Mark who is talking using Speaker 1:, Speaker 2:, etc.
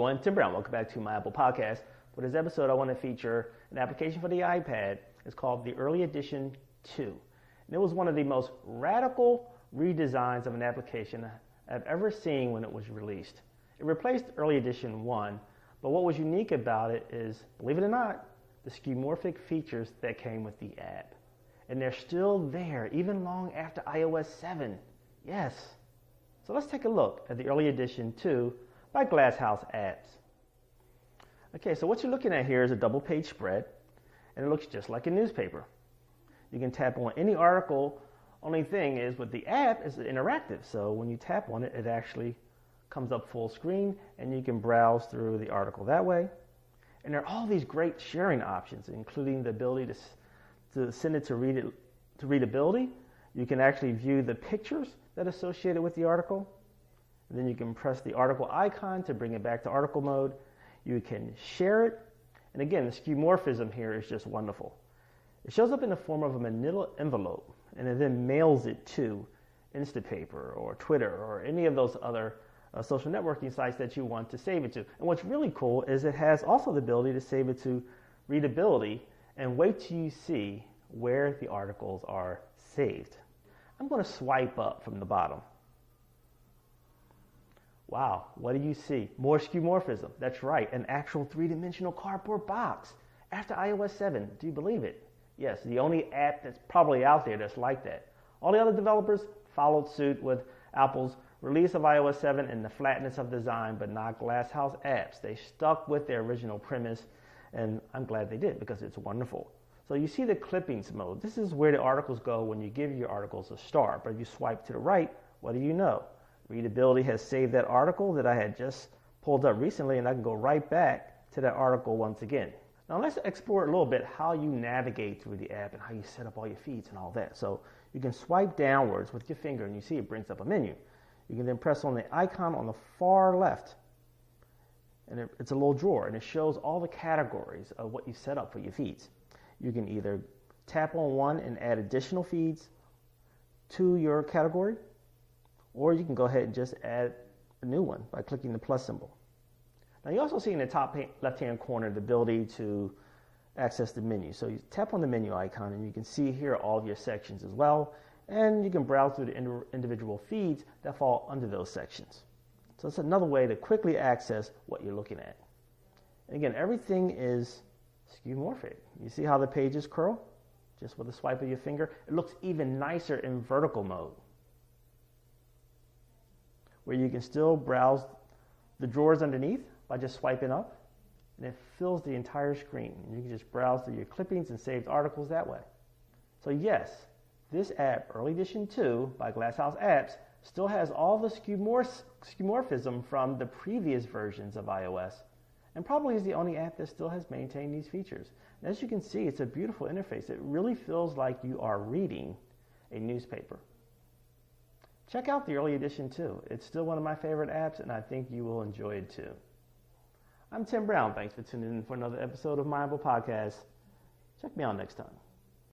Speaker 1: everyone, Tim Brown. Welcome back to my Apple podcast. For this episode, I want to feature an application for the iPad. It's called the Early Edition 2. And it was one of the most radical redesigns of an application I've ever seen when it was released. It replaced Early Edition 1, but what was unique about it is, believe it or not, the skeuomorphic features that came with the app. And they're still there, even long after iOS 7. Yes. So let's take a look at the Early Edition 2 by Glasshouse apps. Okay, so what you're looking at here is a double-page spread, and it looks just like a newspaper. You can tap on any article. Only thing is, with the app, it's interactive. So when you tap on it, it actually comes up full screen, and you can browse through the article that way. And there are all these great sharing options, including the ability to send it to readability. You can actually view the pictures that are associated with the article. And then you can press the article icon to bring it back to article mode. You can share it. And again, the skeuomorphism here is just wonderful. It shows up in the form of a manila envelope, and it then mails it to Instapaper or Twitter or any of those other social networking sites that you want to save it to. And what's really cool is it has also the ability to save it to readability, and wait till you see where the articles are saved. I'm going to swipe up from the bottom. Wow, what do you see? More skeuomorphism. That's right, an actual three-dimensional cardboard box after iOS 7. Do you believe it? Yes, the only app that's probably out there that's like that. All the other developers followed suit with Apple's release of iOS 7 and the flatness of design, but not Glasshouse apps. They stuck with their original premise, and I'm glad they did because it's wonderful. So you see the clippings mode. This is where the articles go when you give your articles a star. But if you swipe to the right, what do you know? Readability has saved that article that I had just pulled up recently, and I can go right back to that article once again. Now let's explore a little bit how you navigate through the app and how you set up all your feeds and all that. So you can swipe downwards with your finger, and you see it brings up a menu. You can then press on the icon on the far left, and it's a little drawer, and it shows all the categories of what you set up for your feeds. You can either tap on one and add additional feeds to your category, or you can go ahead and just add a new one by clicking the plus symbol. Now you also see in the top left-hand corner the ability to access the menu. So you tap on the menu icon, and you can see here all of your sections as well, and you can browse through the individual feeds that fall under those sections. So it's another way to quickly access what you're looking at. And again, everything is skeuomorphic. You see how the pages curl? Just with a swipe of your finger. It looks even nicer in vertical mode, where you can still browse the drawers underneath by just swiping up, and it fills the entire screen. And you can just browse through your clippings and saved articles that way. So yes, this app, Early Edition 2 by Glasshouse Apps, still has all the skeuomorphism from the previous versions of iOS, and probably is the only app that still has maintained these features. And as you can see, it's a beautiful interface. It really feels like you are reading a newspaper. Check out the Early Edition 2. It's still one of my favorite apps, and I think you will enjoy it too. I'm Tim Brown. Thanks for tuning in for another episode of my Apple Podcast. Check me out next time.